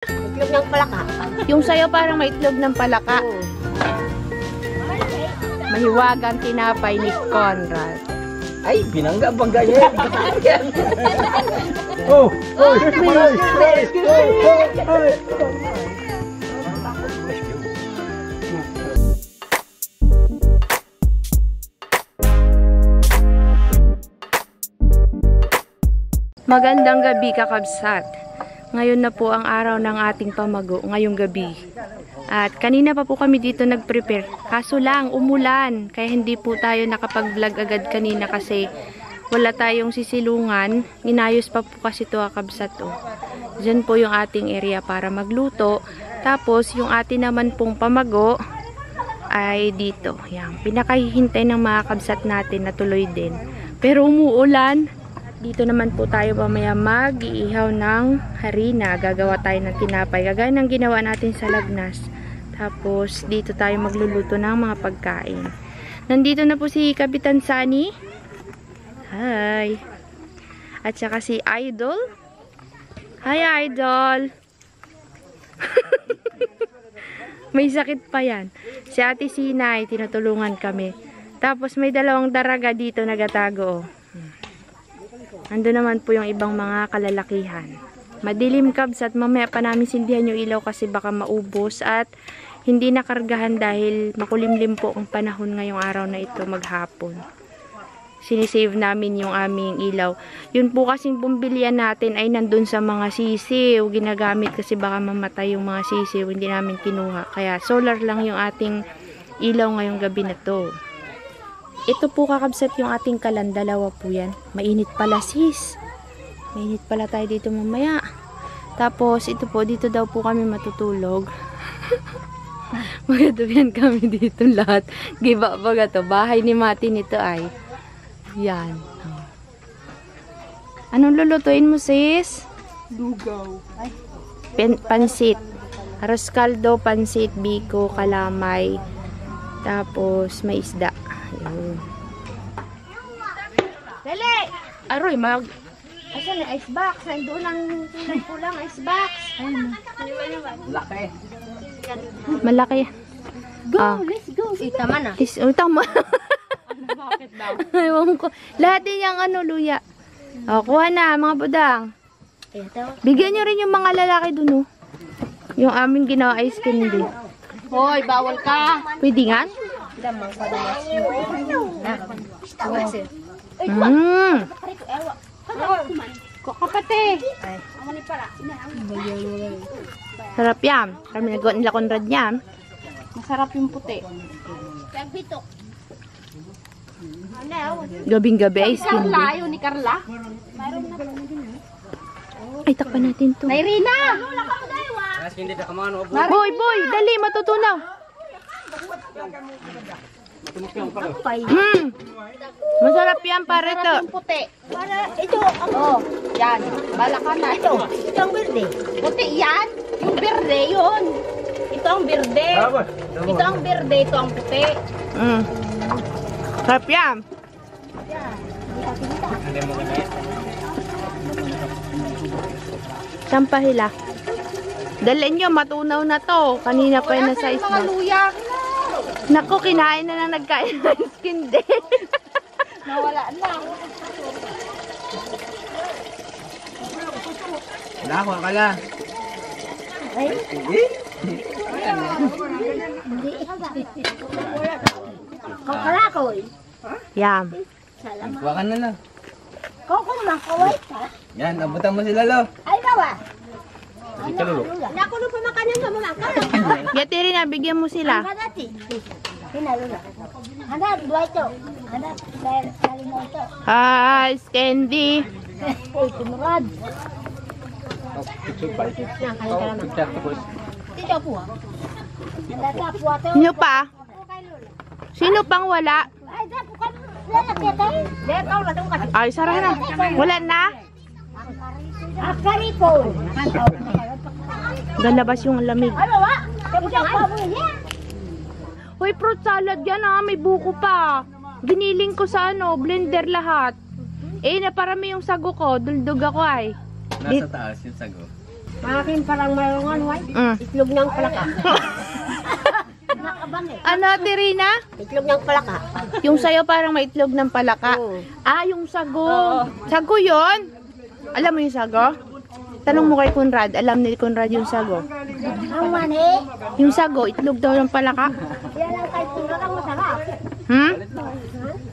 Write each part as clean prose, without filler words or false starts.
Itlog ng palaka. Yung sayo parang may itlog ng palaka. Mahiwagang tinapay ni Conrad. Ay, binangga-bangga yan. Oh, oh, Magandang gabi, kakabsat. Ngayon na po ang araw ng ating pamago, ngayong gabi. At kanina pa po kami dito nag-prepare. Kaso lang, umulan. Kaya hindi po tayo nakapag-vlog agad kanina kasi wala tayong sisilungan. Inayos pa po kasi ito, kakabsat. Oh. Diyan po yung ating area para magluto. Tapos, yung atin naman pong pamago ay dito. Yan. Pinakahihintay ng mga kabsat natin na tuloy din. Pero umuulan. Dito naman po tayo mamaya mag-iihaw ng harina. Gagawa tayo ng tinapay. Gagaya ng ginawa natin sa Lagnas. Tapos dito tayo magluluto ng mga pagkain. Nandito na po si Kapitan Sunny. Hi. At saka si Idol. Hi, Idol. May sakit pa yan. Si Ate Sinay, tinutulungan kami. Tapos may dalawang daraga dito nagatago. Ando naman po yung ibang mga kalalakihan. Madilim, kabs, at mamaya pa namin sindihan yung ilaw kasi baka maubos at hindi nakargahan dahil makulimlim po ang panahon ngayong araw na ito maghapon. Sinisave namin yung aming ilaw. Yun po kasing bumbilian natin ay nandun sa mga sisiw. Ginagamit kasi baka mamatay yung mga sisiw. Hindi namin kinuha. Kaya solar lang yung ating ilaw ngayong gabi na to. Ito po, kakabsat, yung ating kalan. Dalawa po yan. Mainit pala, sis. Mainit pala tayo dito mamaya. Tapos, ito po, dito daw po kami matutulog. Magatuyan kami dito lahat. Giba baga to. Bahay ni Mati nito ay. Yan. Anong lulutuin mo, sis? Lugaw. Pansit. Arroz caldo, pansit, biko, kalamay. Tapos, may isda. Ayun. Dali! Aroy, Asan na ice box? Nandoon ang kulang ice box. laki. malaki. Go, let's go. Tama na. Tama. Bakit daw? Ewan ko. Lahat din yung luya. O, kuha na, mga budang. Bigyan nyo rin yung mga lalaki dun, oh. Yung aming ginawa ice candy. Hoy, bawal ka. Pwede nga? Damang pa damas. Kapate. Sarap yan. Kami nagawa nila Conrad yan. Masarap yung puti. Pagbitok. Gabing-gabi ice candy. Carla, yun ni Carla. Ay, takpan natin to. Nairina! Boy, dali, matutunaw. Masarap yan, pare to. Yung puti. Para ito. Oh, yan. Bala ka na. Ito. Ito ang berde. Puti yan. Yung berde yun. Ito ang berde. Ito ang berde. Ito ang puti. Sarap yan. Sampahila. Dalhin nyo, matunaw na to. Kanina pa yun nasa isda. Mga luya. Naku, kinain na nagkain ng skin din. Nawala na. Wala ko, akala. Kakalakoy. Yum. Kuha ka na lang. Koko makaway ka. Yan, abutan mo sila, lo. Ay, bawa. Hindi ka, lolo. Nakulo pa makanan sa mga kanan. Gati rin na, bigyan mo sila. Hadati. Hinalo na. Hanap, dua ito. Hanap, dali mo ito. Hi, Candy. Tumurad. Ito po ah. Nandata po ato. Sino pa? Sino pang wala? Ay, dapo ka. Lalaki tayo. Dito, latong ka. Ay, sarap na. Wala na? Akaripo. Galabas yung lamig. Ano ba? Ito pa mo yan. Hoy, fruit salad yan ah. May buko pa. Giniling ko sa blender lahat. Eh, naparami yung sago ko. Duldog ako ay. Nasa taas yung sago. Akin parang mayroong ano, itlog ng palaka. Nakabangit. Ano, Tirina? Itlog ng palaka. Yung sayo parang may itlog ng palaka. Oo. Ah, yung sago. Sago yon. Alam mo yung sago? Tanong mo kay Conrad. Alam ni Conrad yung sago. Ang mani. Yung sago, itlog daw ng palaka. Yan ang kahit tura lang masarap.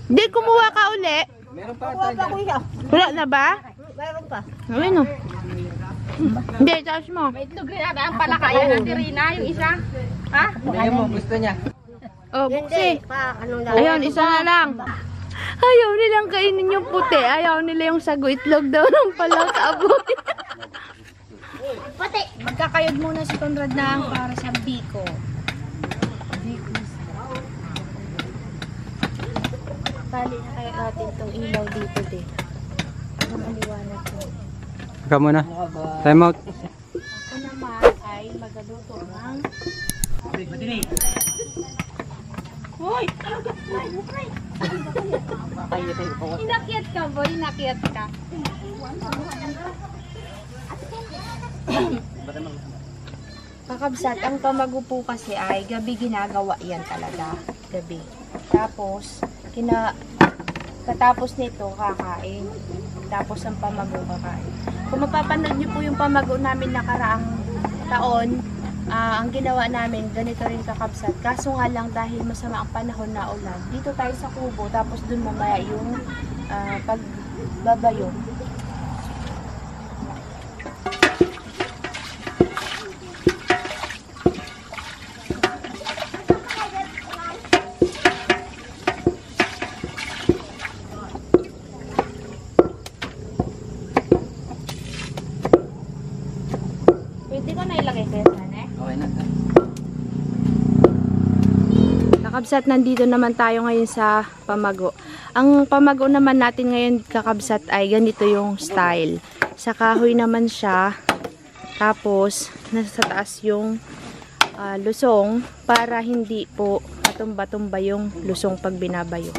Di, kumuha ka uli. Meron pa Kuha pa kuya. Wala na ba? Mayroon pa. Ano? Hindi, charge mo. May itlog rin ata ang palaka. Yan ang tirina, yung isa. Ha? Bigyan mo, gusto niya. Oh, buksi. Pa, ano na. Ayun, isa na lang. Ayaw nilang kainin yung puti. Ayaw nila yung sago, itlog daw ng palaka. Aboy. Pati. Magkakayod muna si Conrad na para sa biko. Tali na kayo natin itong ilaw dito din. Ang maliwanag ko. Ikaw muna. Time out. Ako naman ay magaluto ng... Hoy! Inakyat ka, boy. Inakyat ka. Kakabsat, ang pamago po kasi ay gabi ginagawa yan talaga. Gabi. Tapos, katapos nito, kakain. Tapos ang pamago kakain. Kung mapapanood niyo po yung pamago namin nakaraang taon, ang ginawa namin, ganito rin kakabsat. Kaso nga lang dahil masama ang panahon na ulan, dito tayo sa kubo, tapos dun mamaya yung pagbabayo. Pwede ko na ilagay kayo sana eh. Okay na. Kakabsat, nandito naman tayo ngayon sa pamago. Ang pamago naman natin ngayon, kakabsat, ay ganito yung style. Sa kahoy naman siya. Tapos, nasa taas yung lusong para hindi po matumba-tumba yung lusong pag binabayo.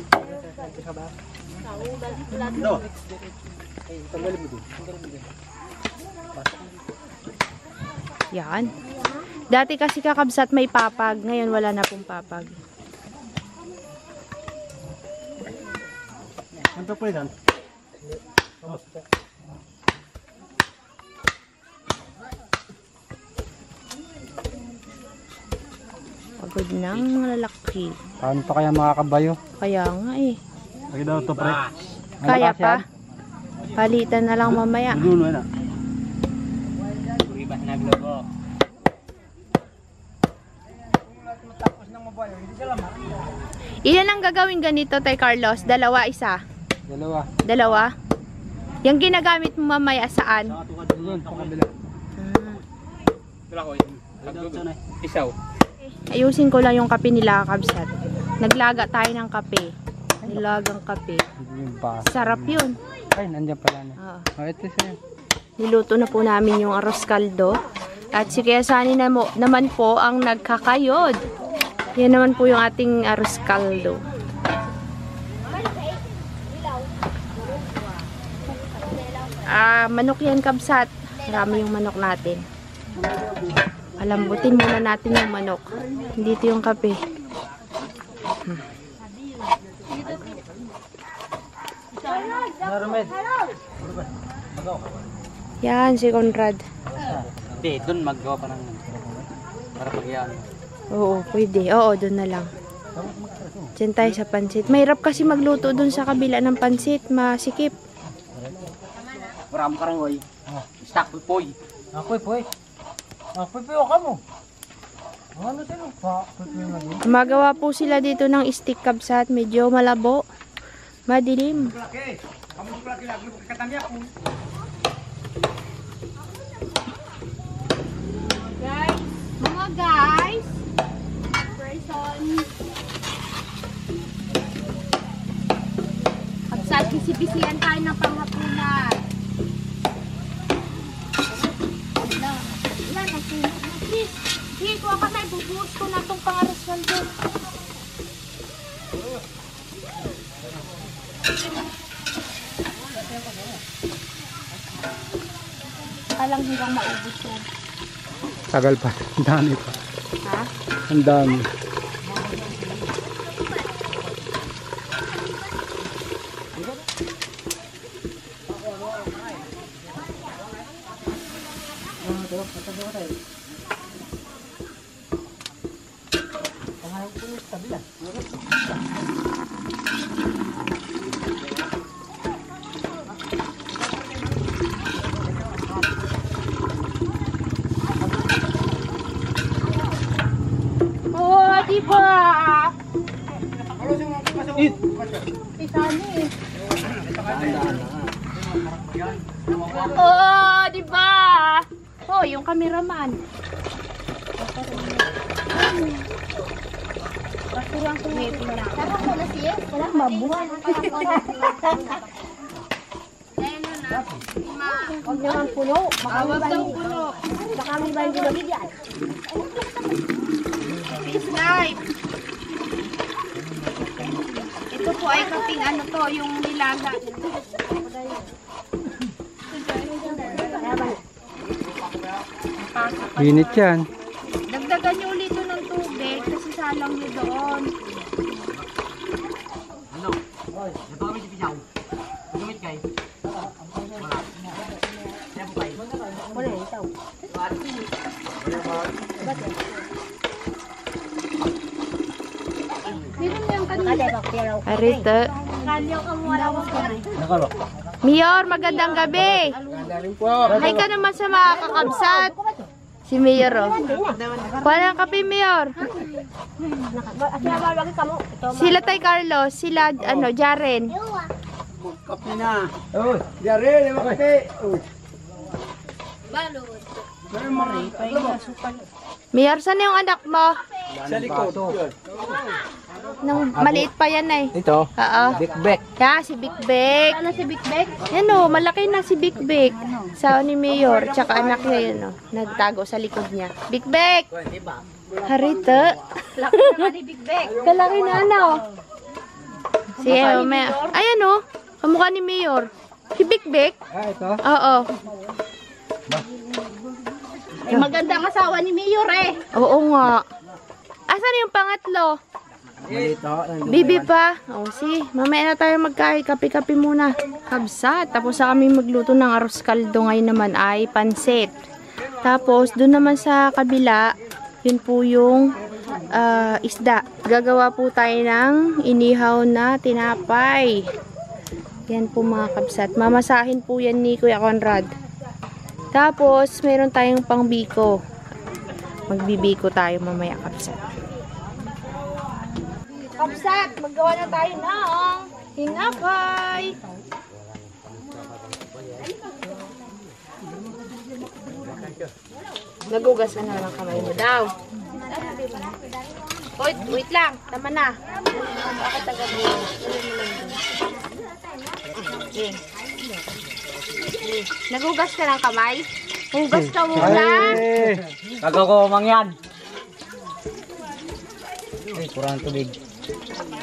Yan. Dati kasi kakabsat may papag. Ngayon wala na pong papag. Ano po yan? Pagod ng lalaki. Paano pa kaya makakabayo? Kaya nga eh. Lagi daw to, pre. Kaya pa. Palitan na lang mamaya. Dulo na. Ilan ang gagawin ganito, Tay Carlos? Dalawa, isa? Dalawa. Dalawa? Yung ginagamit mo mamaya saan? Doon, sa kabila. Isaw. Ayusin ko lang yung kape nila, kakabsat. Naglaga tayo ng kape. Nilagang kape. Sarap yun. Ay, nandiyan pala na. Oo. Oh, ito siya. Niluto na po namin yung arroz caldo. At si Kuya Sunny naman po ang nagkakayod. Yan naman po yung ating arroz caldo. Manok yan, kabsat. Marami yung manok natin. Palambutin muna natin yung manok. Dito yung kape. Yan, si Conrad. Hindi, doon maggawa pa ng para pagyan. Oo, pwede. Oo, doon na lang. Diyan tayo sa pansit. Mahirap kasi magluto doon sa kabila ng pansit. Masikip. Marami ka rin, oy. Stock po, poy. Apoy, poy. Apoy, poy, ka mo. Ano sino? Gumagawa po sila dito ng stick kabsat. Medyo malabo. Madilim. Guys, mga guys. Person. Kabsat, bisibisihan tayo ng panghapunan. Wala, nagsunog na. Please, sige, kuha ka tayo. Bubuhos ko na itong pangaraswal doon. ka lang hanggang maubos yan. Tagal pa. Ang dami pa. Ha? Ang dami. Oh, di ba? Isano eh. Oh, di ba? Oh, yung cameraman. Basurang ko na. Sarap mo na siya. Wala mabuhan. Huwag naman puno. Baka may bandi magigyan. Peace life. Ito po ay kaping ano to, yung nilaga. Init yan. Dagdagan nyo ulit ito ng tubig kasi salang nyo doon. Ano? Ito kami si Pisaw. Gumit kayo. Wala. Kaya po kayo. Wala, ito. Sino mo yung kanina? Arito. Kanyo ka mo wala ko Nakalo. Mayor, magandang gabi. Hay ka naman sa mga kakabsat. Si Mayor, oh. Kuha ng kape, Mayor. Sila Tay Carlos, sila, ano, Jaren. Kape na. Uy, Jare, lima kape. Uy. Mayor, saan yung anak mo? Sa likod. Nung maliit pa yan, eh. Ito. Oo. Big. Yeah, si Big Big. Ano si Big Big? Yan o, malaki na si Big Big. Sa ni Mayor, tsaka anak niya yun o. Nagtago sa likod niya. Big Big! Harito. Laki naman ni Big Big. Kalaki na ano. Si ayan o, kamukha ni Mayor. Si Big Big. Ah, ito. Oo. Ay, magandang asawa ni Mayor eh. Oo nga. Asan yung pangatlo? Bibi pa. O, si, mamaya na tayo magkain. Kape-kape muna. Kabsat. Tapos sa kami magluto ng arroz kaldo. Ngayon naman ay pansit. Tapos, doon naman sa kabila, yun po yung isda. Gagawa po tayo ng inihaw na tinapay. Yan po mga kabsat. Mamasahin po yan ni Kuya Conrad. Tapos, meron tayong pangbiko. Magbibiko tayo mamaya kabsat. Kapsat, maggawa na tayo ng tinapay. Nagugas ka na ng kamay mo daw. Wait lang, tama na. Bakit tagabi? Nagugas ka ng kamay? Hugas ka muna. Kagagawang yan. Ay, kurang tubig.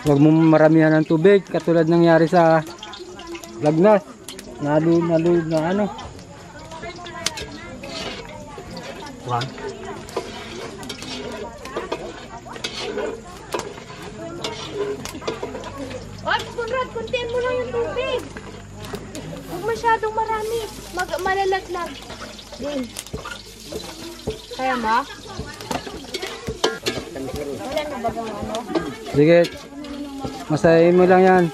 Huwag mo maramihan ng tubig. Katulad nangyari sa Lagnas. Nalo na ano. Kurang. Oy, Conrad, kuntiin mo lang yung tubig. Huwag masyadong marami. Malalaglag. Din. Kaya mo? Wala na bagang ano? Sige. Masahin mo lang yan.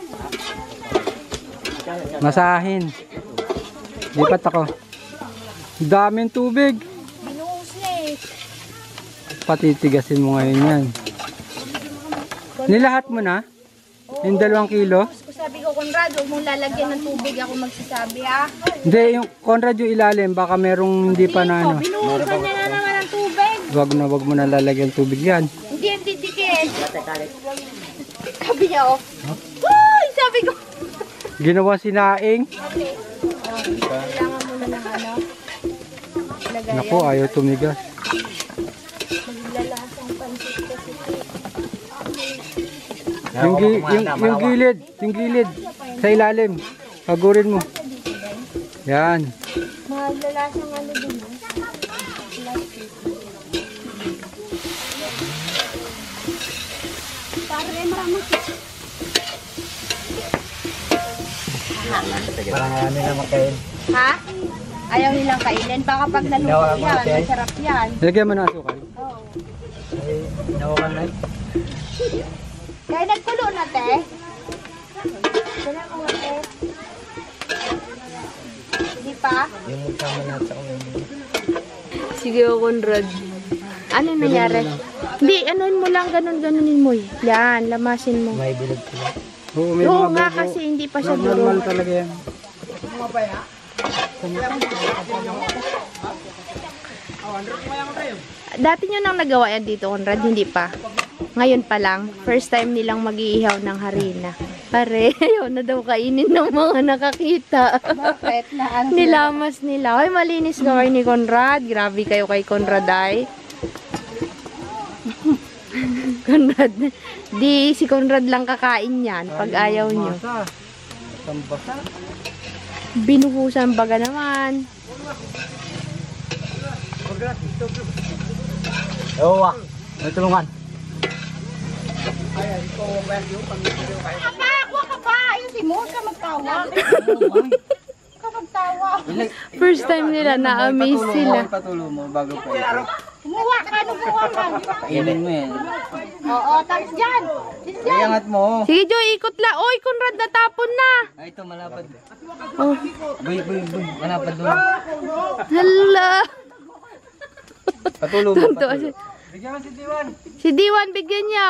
Masahin. Lipat ako. Daming tubig. Binuhos na eh. Patitigasin mo ngayon yan. Nilahat mo na? Yung 2 kilo? Sabi ko, Conrad, huwag mong lalagyan ng tubig. Ako magsasabi, ha? Hindi, yung Conrad yung ilalim. Baka merong hindi pa na ano. Binuhusan niya na naman ng tubig. Wag mo na lalagyan tubig yan. Hindi yan titikin. Sabi niya, oh. Uy, sabi ko. Ginawa sinaing. Kailangan mo na ng ano. Lagay Naku, ayaw tumigas. Maglalahas ang pansit kasi. Yung gilid sa ilalim. Pagurin mo. Yan. Mga Malalasang ano din. Pare, maraming Parang ano na makain. Ha? Ayaw nilang kainin. Baka pag naluto yan, masarap yan. Lagyan mo ng asukal. Ay, nawakan na. Kaya nagkulo na, te. Wala ko, te. Hindi pa? Yung magkama natin sa kumain. Sige, Conrad. Ano nangyari? Hindi, anuin mo lang, ganunin mo. Yan, lamasin mo. May bilog sila. Oo, may Oo mga nga bubo. kasi hindi pa siya Normal durog. talaga yan. Dati nyo nang nagawa yan dito, Conrad, hindi pa. Ngayon pa lang, first time nilang mag-iihaw ng harina. Pare, ayaw na daw kainin ng mga nakakita. Bakit? Na ano? Nilamas nila. Ay, malinis gawin ni Conrad. Grabe kayo kay Conrad ay. Conrad, di si Conrad lang kakain yan pag ayaw nyo. Masa. Sambasa. Binuhusan baga naman. Oo, may tulungan. Apa, kuha ka pa. Ayusin mo. Huwag ka magtawa. Huwag ka magtawa. First time nila na-amaze sila. Patulo mo bago pa ito. Kumuha ka. Kumuha ka. Kainin mo yan. Oo, tapos dyan. Dyan. Iangat mo. Sige, Joy, ikot la. Oy, Conrad, natapon na. Ay, ito malapad. Oh, Boy. Malapad doon. hala. Patulo mo. Tonto. Bigyan mo si Diwan. Si Diwan, bigyan niya.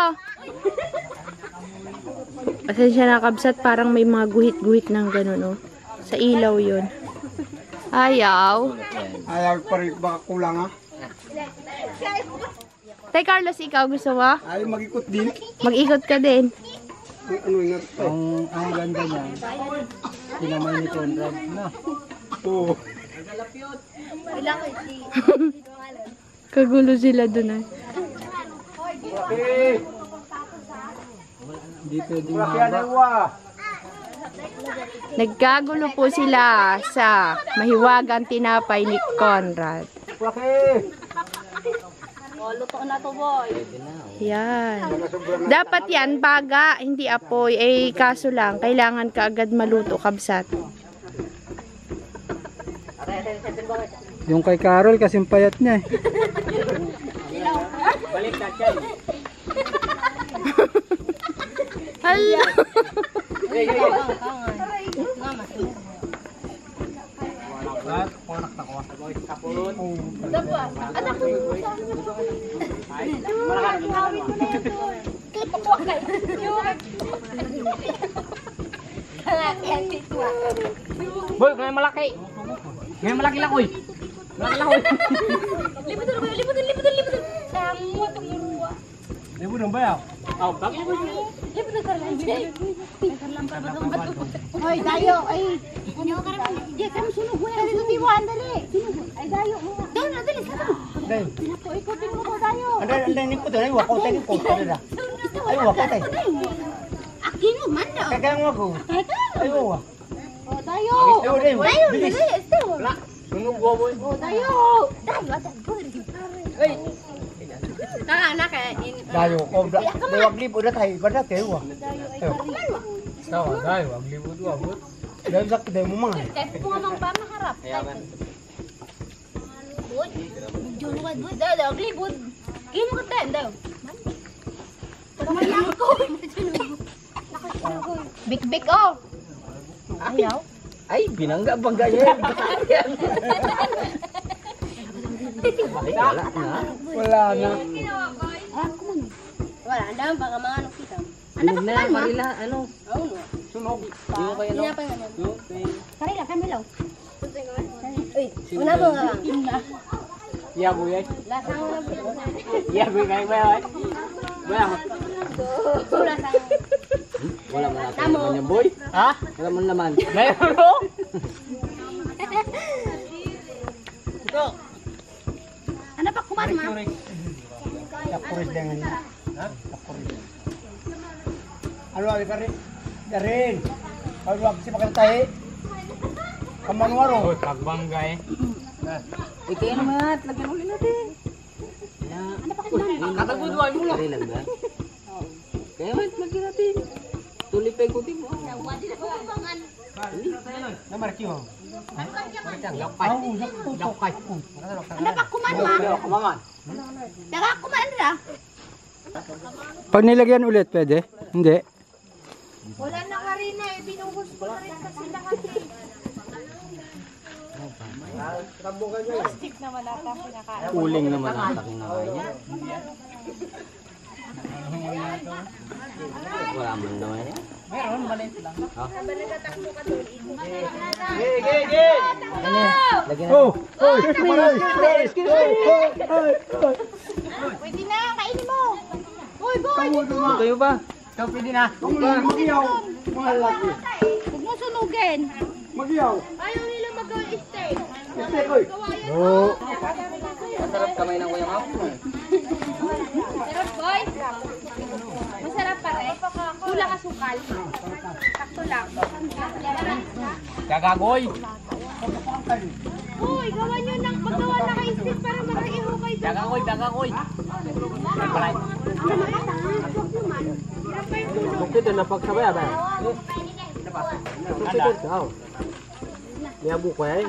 Pasensya na, kabsat, parang may mga guhit-guhit ng gano'n, oh. Sa ilaw yun. Ayaw. Ayaw pa rin, baka kulang ha. Tay, Carlos, ikaw gusto mo? Ayaw mag-ikot din. Mag-ikot ka din. Ano nga ito? Ang ganda niya. Sinamay ni Conrad. Na. Oo. Kagulo sila dun, ay. Hindi pwedeng mahaba. Nagkagulo po sila sa mahiwagang tinapay ni Conrad. Oh, luto na to, boy. Yan. Dapat yan, baga, hindi apoy. Eh, kaso lang, kailangan ka agad maluto, kabsat. Yung kay Carol, kasing payat niya eh. Balik na siya. Hala. Boy, kaya malaki. Kaya malaki lang, oy. Malaki lang, oy. Libutan. Samo, tumuruwa. Libutan ba yan? Oh, bakit? Libutan ka lang, Jay. Hoy, dayo, ay. Ano ka naman? Jay, kami sunog mo yan. Dito, Tiwan, dali. Ay, dayo mo. Doon, dali, sa to. Dali. Ikutin mo ko, dayo. Andai ko tayo, wako tayo ko tayo. Ay, wako tayo. Akin mo, man daw. Kaya mo ako. Ayo. Oh, dayo. Ayo, dayo. Dayo, dali. Wala. Tunog mo, boy. Oh, dayo. Dayo, Ay. Anak eh. Dayo ko. Dawag libo na tayo. Bada tayo. Ayo. Sawa, dayo. Wag libo doon. Dahil sa kita mo mga. Kahit po nga pa maharap. Bud. Junugad, bud. Daw, bud. Gino ka tayo, daw. Kumayang ko. Big, oh. Ayaw. Ay, binangga-bangga yan. Wala na. Wala na. Wala, ang dami baka mga anong kita. Ano na, Marila, ano? Oo, no. Sunog. Sino kayo, no? Pinapay nga mo. Karila, kami lang. Uy, una mo nga lang. Iya, boy. Lasang mo na, bud. Iya, boy. Kaya ba yan? Wala mo. Lasang. Wala mo natin naman yan, boy. Ha? Wala mo naman. Meron, no? Ito. Ano pa kuman, ma? Tapuris dengan ini. Ha? Tapuris. Ano, ali ka rin? Darin. Kalau aku sih makan tahi. Kamanwaro. Pagbanggay. Ikain naman yan. Lagyan ulit natin. Katagudway mo lang. Kari lang ba? Kaya man, lagyan natin. Tulipay ko din mo. Namarki mo. Yakay. Nakakuman ma. Nakakuman ra. Pag nilagyan ulit, pwede? Hindi. Wala na ka rin eh. Binuhos ko na rin kasi lahat eh. Plastic naman ata kinakain. Uling naman ang kinakain niya. Wala man naman yan. Meron, maliit lang. Pwede na, kainin mo. Boy, boy. Tayo ba? Ikaw pwede na. Magiyaw. Mga laki. Huwag mo sunugin. Magiyaw. Ayaw nila mag-stay. Stay, koy. Oo. Masarap kamay ng kuya mo. Sarap, boy. Masarap pa rin. Kulang asukal. Sakto lang. Gagagoy. Uy, gawa nyo ng paggawa na ka-stick para makaiho kayo doon. Dagagoy. Bukit na pagsabay ba? Bukit daw. Niya buko ay.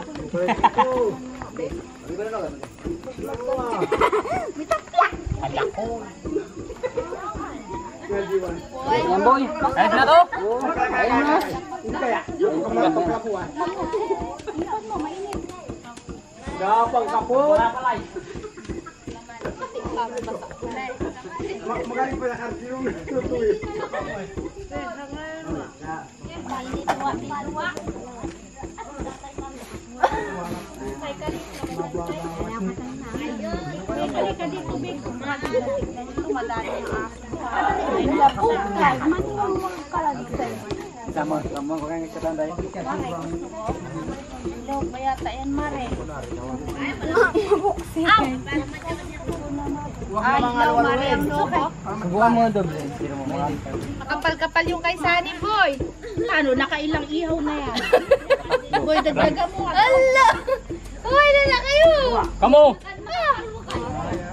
Yan boy. Kahit na to. Ayun na. Gapang kapot. Magaling pa na kartiyong tutuwi. Sama ko kayong katanda yun. Log, bayata yan, Mare. Ay, ilaw, Mare, ang logo. Subukan mo doble. Makapal-kapal yung kay Sunny, boy. Paano, nakailang ihaw na yan. Boy, dagdaga mo. Ala! Uy, na kayo! Kamo!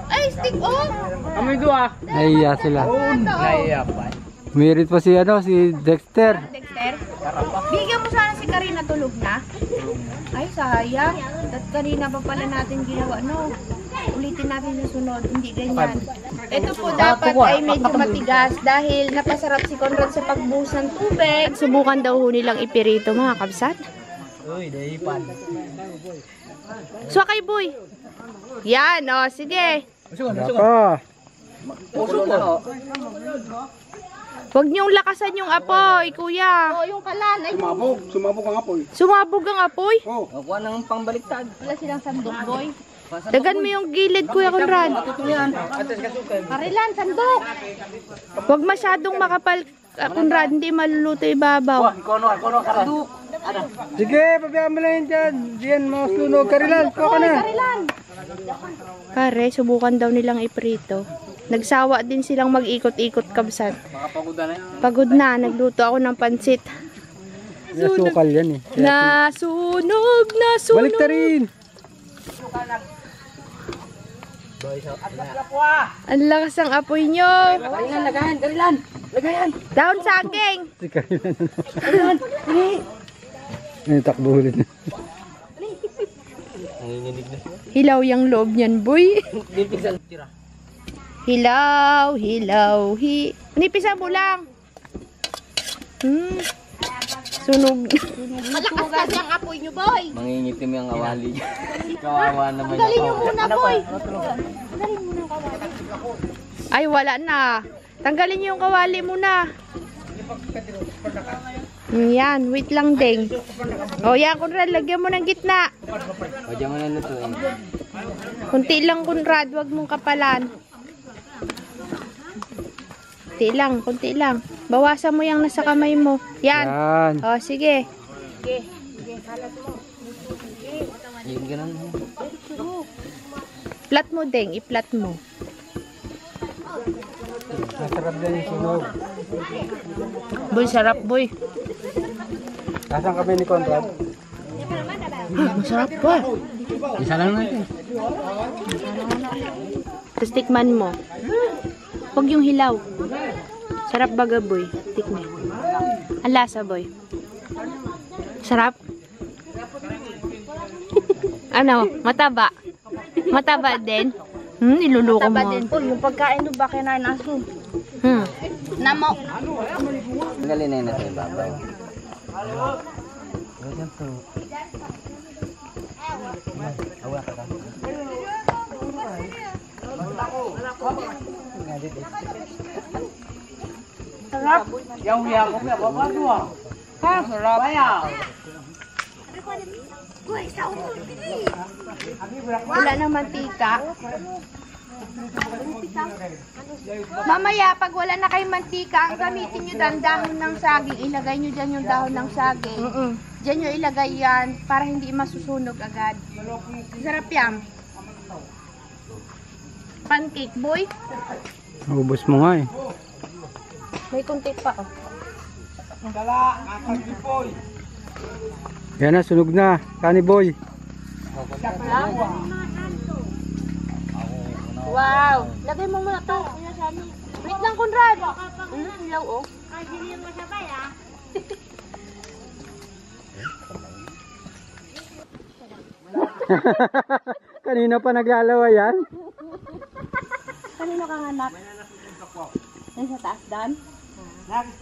Ay, stick on! Kami dua. Nahiya sila. Naiya pa. Umirit pa si Dexter. Dexter, bigyan mo sana si Karina tulog na. Ay, sayang. At kanina pa pala natin ginawa, no? Ulitin natin sa sunod, hindi ganyan. Ito po dapat ay medyo matigas dahil napasarap si Conrad sa pagbuhos ng tubig. Subukan daw ho nilang ipirito mga kabsat. Uy, daipan. So kay boy. Yan, oh, sige. Ako. Puso ko. Huwag niyong lakasan yung apoy, kuya. Oh, yung kalan, ay Sumabog ang apoy. Sumabog ang apoy. Oh. Nakuha ng pangbaliktad. wala silang sandok, boy. Dagan mo yung gilid, Kuya Conrad. Karilan, sandok. Huwag masyadong makapal, Conrad. Hindi maluluto ibabaw. Kono karadu. Sige, pabayaan mo lang yan dyan. Diyan, mga sunog. Karilal, kuha ka na. Karilan. Kare, subukan daw nilang iprito. Nagsawa din silang mag-ikot-ikot, kabsat. Makapagoda na yan. Pagod na, nagluto ako ng pansit. Nasukal yan eh. Nasunog, nasunog. Balik ta rin. Ang lakas ang apoy nyo. Karilan. Lagayan. Down saging. Si Karilal. Takbo ulit. Nanginginig na siya. Hilaw yung loob niyan, boy. Dipigsan tira. Hilaw, Nipisan mo lang. Sunog. Malakas kasi ang apoy nyo, boy. Mangingitim yung awali. Kawawa naman Galing yung nyo muna, boy. Galing muna ang kawali. Ay, wala na. Tanggalin niyo yung kawali muna. Yan, wait lang ding. O yan, Conrad, lagyan mo ng gitna. O, diyan mo na luto eh. Kunti lang, Conrad, wag mong kapalan. Kunti lang. Bawasan mo yung nasa kamay mo. Yan. Yan. O, sige. Yung ganun. Plat mo, ding. I-plat mo. Masarap din yung sunog. Boy, sarap, boy. Nasaan kami ni Conrad? Masarap pa. Isa lang natin. Tapos tikman mo. Huwag yung hilaw. Sarap baga, boy. Tikman. Ang lasa, boy. Sarap. Ano? Mataba. Mataba din. Niluluko mo. Mataba din po. Yung pagkain mo ba kinain aso? Namo. Galing na yun natin babaw. Sarap. Yung hiya ko kaya babado ah. Ha, sarap. Bayaw. Wala nang mantika. Mamaya, pag wala na kayong mantika, ang gamitin nyo dyan dahon ng saging. Ilagay nyo dyan yung dahon ng saging. Dyan nyo ilagay yan para hindi masusunog agad. Sarap yan. Pancake, boy. Ubus mo nga eh. May kunti pa. Oh. Yan na, sunog na. Kani boy. Wow! Lagay mo muna to. Wait lang, Conrad. Hilaw, oh. Kanina pa naglalawa yan. Kanino kang anak? Yan sa taas, Dan?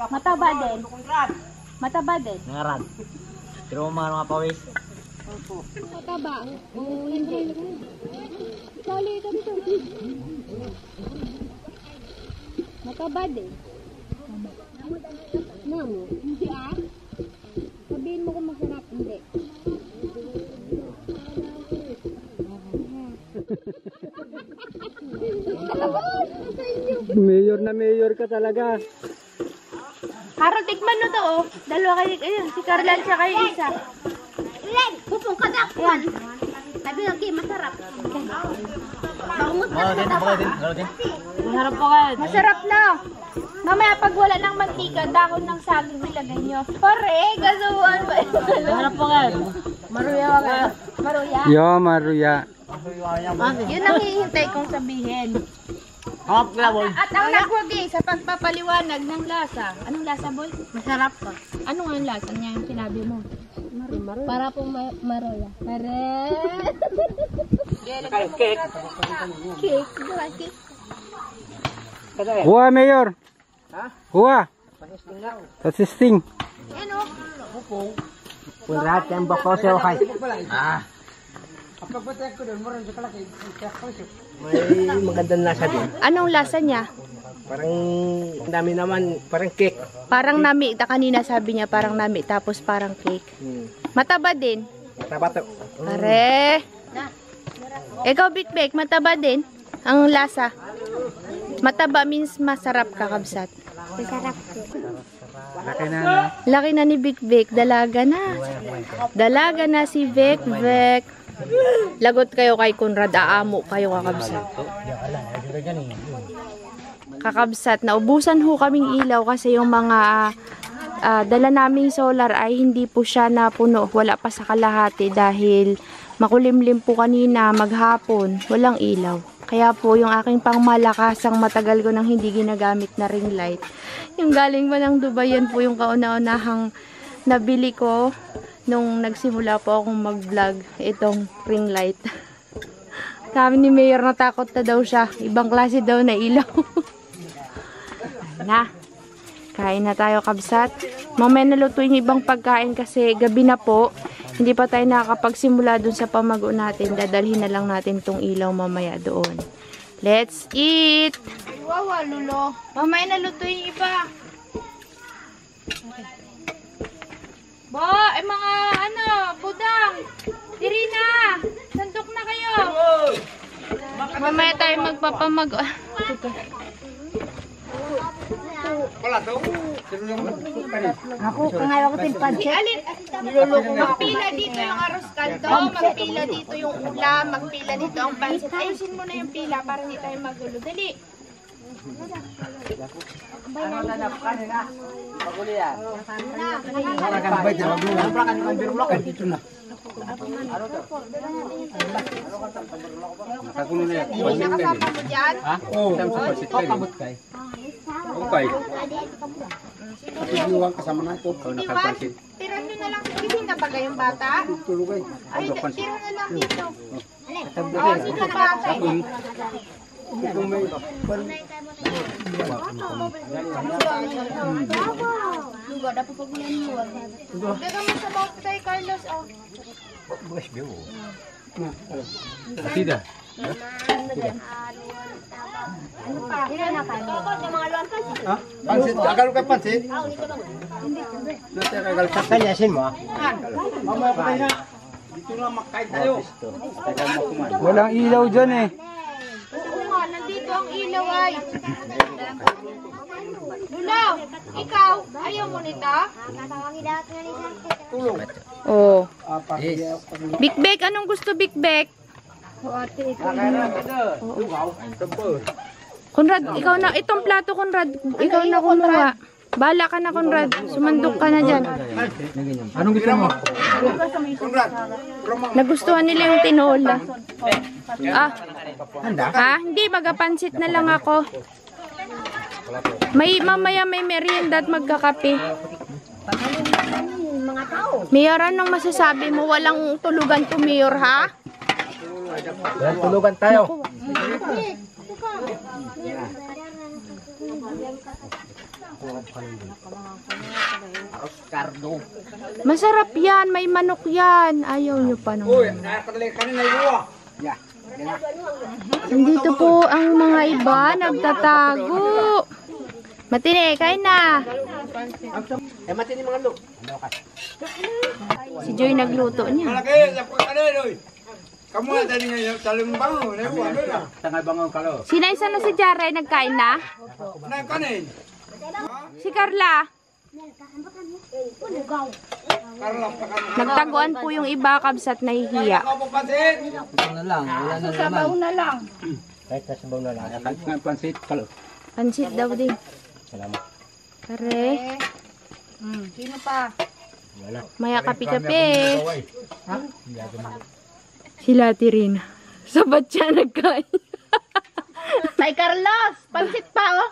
Mataba din. Mataba din. Ngaran. Pero mga pawis. Mataba. Oo, hindi. Sali ka dito. Mataba din. Namo? Hindi ah. Sabihin mo kung masarap. Hindi. Mayor na mayor ka talaga. Harold, tikman mo to, oh. Dalawa kayo, ayun, si Carlan siya kayo isa. Len, pupong kadakwan. Sabi lagi, masarap. Bangot ka na. Masarap pa ka. Masarap na. Mamaya, pag wala ng mantika, dahon ng saging ilagay nyo. Pare, gasuan ba? Masarap pa ka. Maruya ka. Maruya? Yo, Maruya. Yun ang hihintay kong sabihin. Hop ka boy. At ang nagwagi sa pagpapaliwanag ng lasa. Anong lasa, boy? Masarap pa. Ano nga yung lasa niya yung sinabi mo? Maruya. Para pong maruya. Pare. Cake. Cake. Diba, cake? Huwa, mayor. Ha? Huwa. Pasisting. Yan, oh. Kunrat yang bako siya kay. Ah. May magandang lasa din. Anong lasa niya? Parang dami naman, parang cake. Parang nami. Kanina sabi niya parang nami tapos parang cake. Mataba din. Mataba to. Pare. Ikaw, Big Big, mataba din ang lasa. Mataba means masarap kakabsat. Masarap. Laki na. Laki na ni Big Big. Dalaga na. Dalaga na si Vic Vic. Lagot kayo kay Conrad. Aamo kayo kakabsat. Kakabsat. Naubusan ho kaming ilaw kasi yung mga dala naming solar ay hindi po siya napuno. Wala pa sa kalahati dahil makulimlim po kanina maghapon. Walang ilaw. Kaya po yung aking pangmalakasang matagal ko nang hindi ginagamit na ring light. Yung galing ba ng Dubai, yan po yung kauna-unahang nabili ko nung nagsimula po akong mag-vlog, itong ring light. Sabi ni Mayor, natakot na daw siya. Ibang klase daw na ilaw. Na, kain na tayo kabsat. Mamaya nalutuin yung ibang pagkain kasi gabi na po. Hindi pa tayo nakakapagsimula dun sa pamago natin. Dadalhin na lang natin tong ilaw mamaya doon. Let's eat! Wow, lulo. Mamaya nalutuin yung iba. Bo, mga budang. Diri na. Sandok na kayo. Mamaya tayo magpapamago. Ako, pangayaw ko yung pancit. Alin, niluluko. Magpila dito yung arroz caldo, magpila dito yung ulam, magpila dito ang pancit. Ayusin mo na yung pila para hindi tayo magulo. Dali. Nakakulo na yan. Hindi nakasama mo dyan? Ha? Oo. Kapabot kay. Okay. Iwan kasama na ito. Ikaw Di ba? nakapansin. Tira nyo na lang. Gising na ba kayong bata? Tulugay. Ay, tira na lang dito. Katablo Oh, rin. sino bata? Itong may Lugo, dapat pagbulan mo. Daga mo sa bawat kay Carlos, oh. Sida. Ano pa? Tira na kayo. ha? Pansit. Akalo ka pansit? Natiragal sa kanyasin mo. Mamaya pa tayo na. Dito lang makain tayo. Walang ilaw dyan eh. Oo nga, nandito ang ilaw ay. Lulaw, ikaw, ayaw mo nito? Oh. Yes. Big Bek, anong gusto Big Bek? Conrad, ikaw na, itong plato Conrad, ikaw na kumuha. Bala ka na Conrad, sumandok ka na dyan. Anong gusto mo? Nagustuhan nila yung tinola. Ah, ha? Hindi, magapansit na lang ako. Mamaya may merienda at magkakape. Mayor, anong masasabi mo? Walang tulugan to, Mayor, ha? Walang tulugan tayo. Masarap yan, may manok yan. Ayaw nyo pa naman. Nakakadali kanina iwa. Nandito po ang mga iba, nagtatago. Matine, kain na. Mati ni mga lo. Si Joy nagluto niya. Malaki, lapot ka na oy. Kamu na tadi ngayon saling bango, na ano na. Tangay bangaw ka lo. Sinaysa na si Jaray, nagkain na? Na kanin. Si Carla, Karla pa ka. nagtaguan po yung iba, kabsat nahihiya. Ako po pansit. Ito na lang. Wala na naman. Na lang. Kahit sa sabaw na lang. Kahit nga pansit ka lo. Pansit daw din. Salamat. Pare, Sino pa? maya kapi-kapi. Sila Tirina. Sabat siya nagkain. Tay Carlos, pansit pa, oh.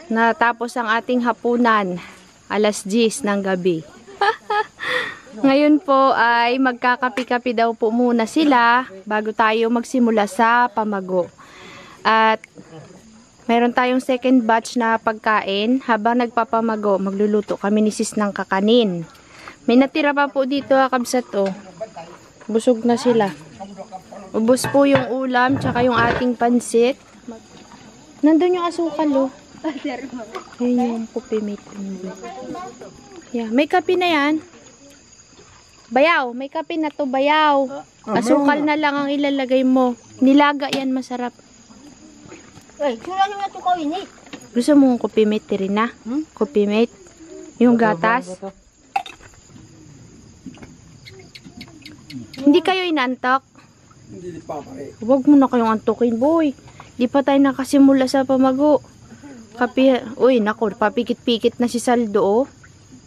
Natapos ang ating hapunan. Alas 10 ng gabi. Ngayon po ay magkakapi-kapi daw po muna sila bago tayo magsimula sa pamago. At meron tayong second batch na pagkain. Habang nagpapamago, magluluto kami ni sis ng kakanin. May natira pa po dito, kabsat, oh. Busog na sila. Ubos po yung ulam, tsaka yung ating pansit. Nandun yung asukal, oh. Ayun yung coffee mate. Yeah, may kape na yan. Bayaw, may kape na to, bayaw. Asukal na lang ang ilalagay mo. Nilaga yan, masarap. Ay, sila nyo na ito kawinit. Gusto mong coffee mate rin na? Coffee mate? Yung gatas? Hindi kayo inantok? Hindi pa pare. Huwag mo na kayong antukin, boy. Di pa tayo nakasimula sa pamago. Kape, uy, naku, papikit-pikit na si Saldo, oh.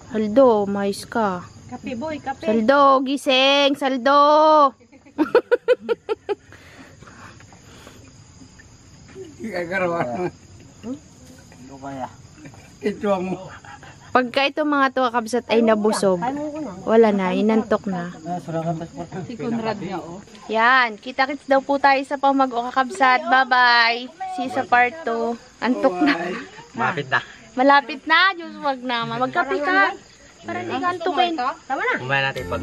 Saldo, mais ka. Kape, boy, kape. Saldo, gising, Saldo. Gagarawa. Ano kaya? Ito ang Pagka itong mga to kabsat ay nabusog, wala na, inantok na. si Conrad niya, oh. Yan, kita-kits daw po tayo sa pamago kakabsat. Bye-bye. See you sa part 2. Antok na. Malapit na. Malapit na, Diyos, wag na. Magkape ka. Para hindi ka antukin. Tama na. Umaya natin pag